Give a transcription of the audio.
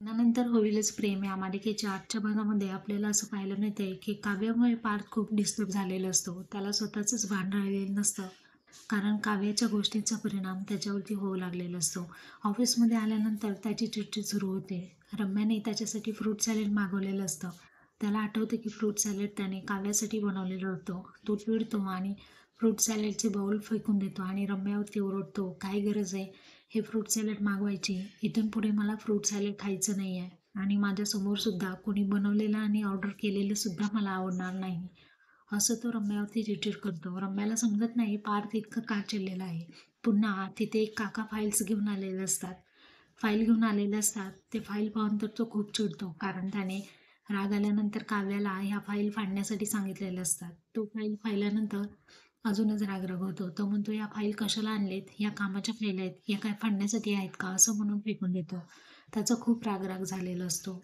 लग्नानंतर होईलच प्रेम या मालिकेच्या आजच्या भागामध्ये आपल्याला असं पाहायला मिळतंय, की काव्यामुळे पार्थ खूप डिस्टर्ब झालेला असतो. त्याला स्वतःचंच भान राहिलेलं नसतं. कारण काव्याच्या गोष्टींचा परिणाम त्याच्यावरती होऊ लागलेला असतो. ऑफिसमध्ये आल्यानंतर त्याची चिडचिड सुरू होते. रम्याने त्याच्यासाठी फ्रूट सॅलड मागवलेलं असतं. त्याला आठवतं की फ्रूट सॅलड त्याने काव्यासाठी बनवलेलं होतं. तो चिडतो आणि फ्रूट सॅलडचे बाउल फेकून देतो आणि रम्यावरती ओरडतो, "काय गरज आहे हे फ्रूट सॅलड मागवायची? इथून पुढे मला फ्रूट सॅलड खायचं नाही आहे आणि माझ्यासमोर सुद्धा कोणी बनवलेलं आणि ऑर्डर केलेलं सुद्धा मला आवडणार नाही." असं तो रम्यावरती चिडचिड करतो. रम्याला समजत नाही पार्थ इतकं का चिडलेला आहे. पुन्हा तिथे एक काका फाईल्स घेऊन आलेले असतात. फाईल घेऊन आलेले असतात. ते फाईल पाहून तर तो खूप चिडतो. कारण त्याने राग आल्यानंतर काव्याला ह्या फाईल फाडण्यासाठी सांगितलेले असतात. तो फाईल पाहिल्यानंतर अजूनच राग होतो. तो म्हणतो, "या फाईल कशाला आणलेत? या कामाच्या फाईल आहेत. या काय फाडण्यासाठी आहेत का?" असं म्हणून फेकून देतो. त्याचा खूप राग झालेला असतो.